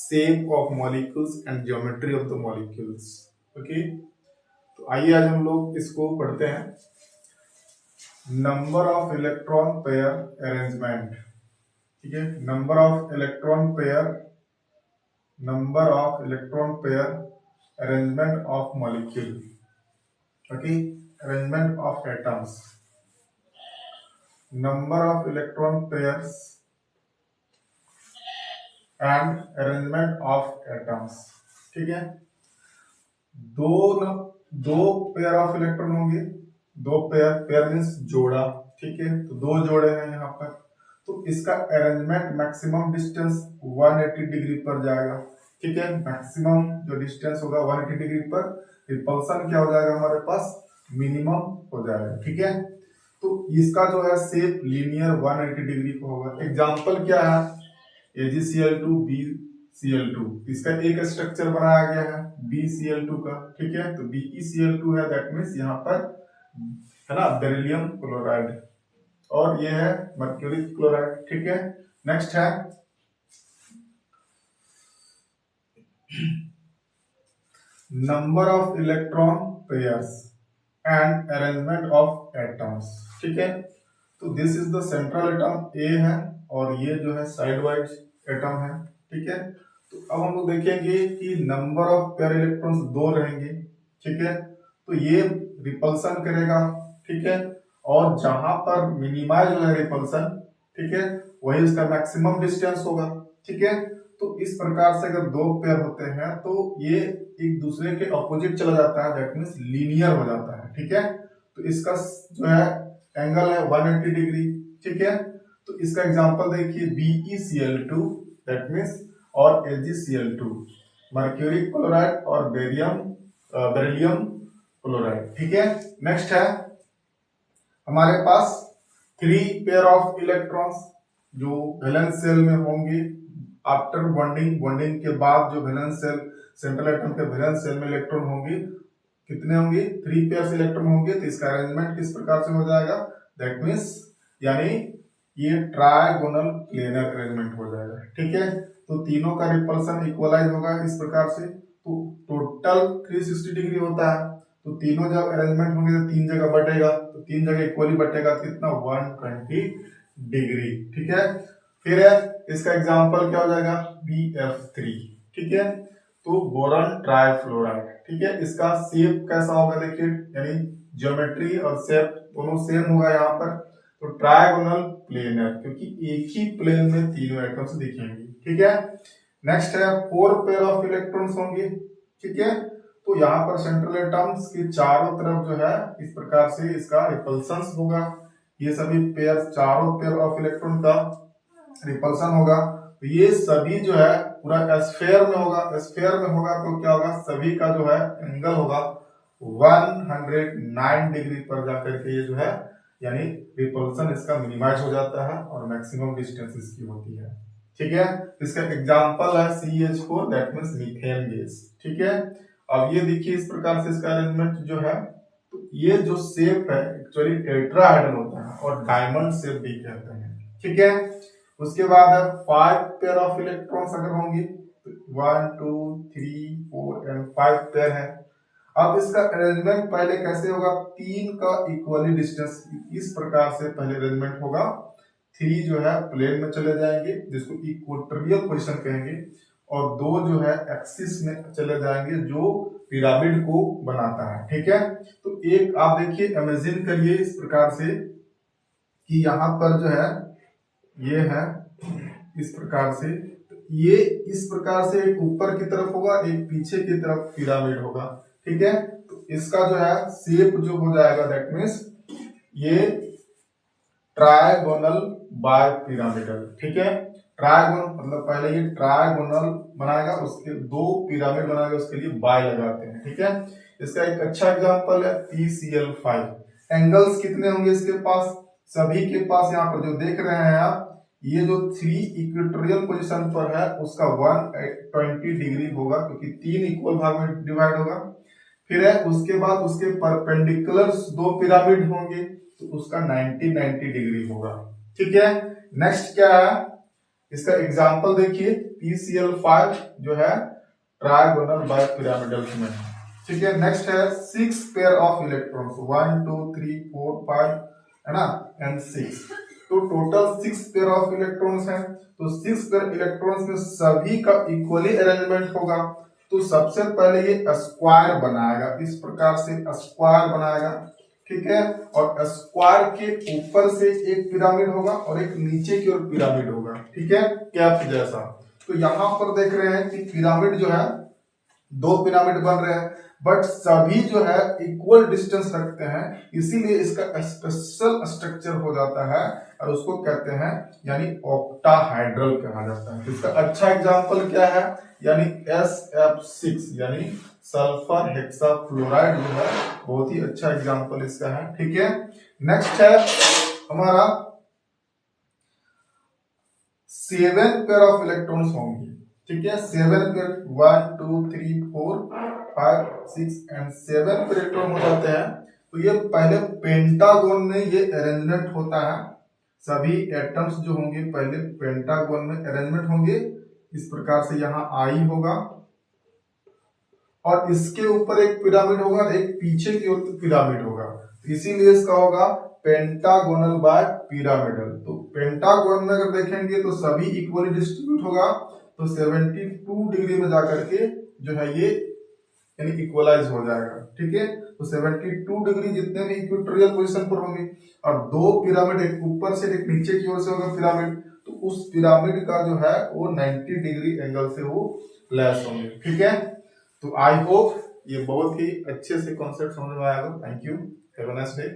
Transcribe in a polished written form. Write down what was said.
Shape of molecules and geometry of the molecules. Okay, तो आइए आज हम लोग इसको पढ़ते हैं। Number of electron pair arrangement, ठीक है, number of electron pair arrangement of molecule, okay, arrangement of atoms, number of electron pairs and arrangement of atoms. ठीक है, दो पेयर ऑफ इलेक्ट्रॉन होंगे, दो पेयर मीन्स जोड़ा। ठीक है, तो दो जोड़े हैं यहाँ पर, तो इसका अरेंजमेंट मैक्सिमम डिस्टेंस 180 डिग्री पर जाएगा। ठीक है, मैक्सिमम जो डिस्टेंस होगा 180 डिग्री पर, रिपल्सन क्या हो जाएगा हमारे पास, मिनिमम हो जाएगा। ठीक है, तो इसका जो है शेप लीनियर 180 डिग्री का होगा। एग्जांपल क्या है, AgCl2 BCl2, इसका एक स्ट्रक्चर बनाया गया है BCl2 का। ठीक है, तो BeCl2 है, दैट मीन्स यहाँ पर है ना बेरिलियम क्लोराइड, और ये है मर्क्यूरी क्लोराइड। ठीक है, नेक्स्ट है number of electron pairs and arrangement of atoms. ठीक है, तो this is the central atom A है, और ये जो है साइड वाइज एटम है। ठीक है, तो अब हम लोग देखेंगे कि नंबर ऑफ पेयर इलेक्ट्रॉन्स दो रहेंगे। ठीक है, तो ये रिपल्सन करेगा। ठीक है, और जहां पर मिनिमाइज हो रिपल्सन, ठीक है, वही इसका मैक्सिमम डिस्टेंस होगा। ठीक है, तो इस प्रकार से अगर दो पेयर होते हैं तो ये एक दूसरे के अपोजिट चला जाता है, दैट मीन्स लीनियर हो जाता है। ठीक है, तो इसका जो है एंगल है 180 डिग्री। ठीक है, तो इसका एग्जांपल देखिए BeCl2 दैट मीन्स और AgCl2, मर्क्यूरी क्लोराइड और बेरिलियम क्लोराइड। ठीक है, नेक्स्ट है हमारे पास 3 पेयर ऑफ इलेक्ट्रॉन्स जो वैलेंस सेल में होंगे आफ्टर बॉन्डिंग के बाद, जो वैलेंस सेल सेंट्रल एटम के वैलेंस सेल में इलेक्ट्रॉन होंगे, कितने होंगे, 3 पेयर इलेक्ट्रॉन होंगे। तो इसका अरेंजमेंट किस प्रकार से हो जाएगा, दैट मीन्स यानी ये ट्रायगोनल प्लेनर अरेंजमेंट हो जाएगा। ठीक है, तो तीनों का रिपल्सन इक्वलाइज होगा इस प्रकार से, तो टोटल 360 डिग्री होता है। तो तीनों जब अरेंजमेंट होंगे तो 3 जगह बटेगा, तो 3 जगह इक्वली बटेगा, कितना 120 डिग्री। ठीक है, फिर है इसका एग्जांपल क्या हो जाएगा BF3। ठीक है, तो बोरॉन ट्राइफ्लोराइड। ठीक है, इसका शेप कैसा होगा देखिए, यानी ज्योमेट्री और शेप दोनों सेम होगा यहाँ पर, तो ट्रायगोनल प्लेनर, क्योंकि एक ही प्लेन में तीनों एटम्स दिखेंगे। ठीक है, नेक्स्ट है 4 पेयर ऑफ इलेक्ट्रॉन्स होंगे। ठीक है, तो यहाँ पर सेंट्रल एटम्स के चारों तरफ जो है इस प्रकार से इसका रिपल्सन होगा। ये सभी पेयर, चारों पेयर ऑफ इलेक्ट्रॉन का रिपल्सन होगा। तो ये सभी जो है पूरा स्फीयर में होगा, स्फीयर में होगा तो क्या होगा, सभी का जो है एंगल होगा 109 डिग्री पर जाकर के ये जो है यानी रिपल्सन इसका मिनिमाइज हो जाता है और मैक्सिमम डिस्टेंस इसकी होती है। ठीक है, इसका एग्जांपल है CH4 that means methane gas. ठीक है, अब ये देखिए इस प्रकार से इसका अरेंजमेंट जो है, तो ये जो शेप है एक्चुअली टेट्राहेड्रल होता है और डायमंड शेप भी कहते हैं। ठीक है, उसके बाद 5 पेयर ऑफ इलेक्ट्रॉन्स अगर होंगे, तो 1 2 3 4 एंड 5 पेयर है। अब इसका अरेंजमेंट पहले कैसे होगा, 3 का इक्वली डिस्टेंस इस प्रकार से पहले अरेंजमेंट होगा। 3 जो है प्लेन में चले जाएंगे जिसको इक्वेटोरियल पोजीशन कहेंगे, और 2 जो है एक्सिस में चले जाएंगे जो पिरामिड को बनाता है। ठीक है, तो एक आप देखिए इमेजिन करिए इस प्रकार से कि यहाँ पर जो है ये है इस प्रकार से, ये इस प्रकार से एक ऊपर की तरफ होगा, एक पीछे की तरफ पिरामिड होगा। ठीक है, तो इसका जो है शेप जो हो जाएगा दैट मीन्स ये ट्रायगोनल बाय पिरामिडल। ठीक है, ट्रायगोनल मतलब पहले ये ट्रायगोनल बनाएगा, उसके 2 पिरामिड बनाएगा, उसके लिए बाय लगाते हैं। ठीक है, इसका एक अच्छा एग्जांपल है PCl5। एंगल्स कितने होंगे इसके पास, सभी के पास यहाँ पर जो देख रहे हैं आप, ये जो 3 इक्वेटोरियल पोजीशन पर है उसका 120 डिग्री होगा, क्योंकि 3 इक्वल भाग में डिवाइड होगा। फिर है उसके बाद उसके परपेंडिकुलर 2 पिरामिड होंगे, तो उसका 90 डिग्री होगा। ठीक है, नेक्स्ट क्या है, इसका एग्जांपल देखिए, PCl5 जो है ट्रायगोनल बाइपिरामिडल में, ठीक है। नेक्स्ट है 6 पेयर ऑफ इलेक्ट्रॉन्स, 1 2 3 4 5 है ना, एंड 6, तो टोटल 6 पेयर ऑफ इलेक्ट्रॉन्स हैं। तो 6 पेयर इलेक्ट्रॉन्स में सभी का इक्वली अरेंजमेंट होगा। तो सबसे पहले ये स्क्वायर बनाएगा, इस प्रकार से स्क्वायर बनाएगा, ठीक है। और स्क्वायर के ऊपर से एक पिरामिड होगा और एक नीचे की ओर पिरामिड होगा, ठीक है, कैप जैसा। तो यहां पर देख रहे हैं कि पिरामिड जो है, 2 पिरामिड बन रहे हैं, बट सभी जो है इक्वल डिस्टेंस रखते हैं, इसीलिए इसका स्पेशल स्ट्रक्चर हो जाता है और उसको कहते हैं यानी ऑक्टाहाइड्रल कहा जाता है। इसका अच्छा एग्जांपल क्या है, यानी SF6 यानी सल्फर हेक्साफ्लोराइड जो है, बहुत ही अच्छा एग्जांपल इसका है, ठीक है। नेक्स्ट है हमारा 7 पेयर ऑफ इलेक्ट्रॉन्स होंगे, ठीक है। 7 पेयर, 1 2 3 4 5 6 एंड 7 पेयर इलेक्ट्रॉन हो जाते हैं। तो ये पहले पेंटागोन में ये अरेंजमेंट होता है, सभी एटम्स जो होंगे पहले पेंटागोन में अरेंजमेंट होंगे, इस प्रकार से यहाँ आई होगा और इसके ऊपर एक पिरामिड होगा, एक पीछे की ओर पिरामिड होगा, इसीलिए इसका होगा पेंटागोनल बाय पिरामिडल। तो पेंटागोन में अगर देखेंगे तो सभी इक्वली डिस्ट्रीब्यूट होगा, तो 72 डिग्री में जाकर के जो है ये यानी इक्वलाइज हो जाएगा, ठीक है। तो 72 डिग्री जितने भी इक्वेटोरियल पोजीशन पर होंगे और 2 पिरामिड, एक ऊपर से एक नीचे की ओर से होगा पिरामिड, तो उस पिरामिड का जो है वो 90 डिग्री एंगल से वो लेस होंगे, ठीक है। तो आई होप ये बहुत ही अच्छे से कॉन्सेप्ट समझ में आएगा। Thank you, have a nice day.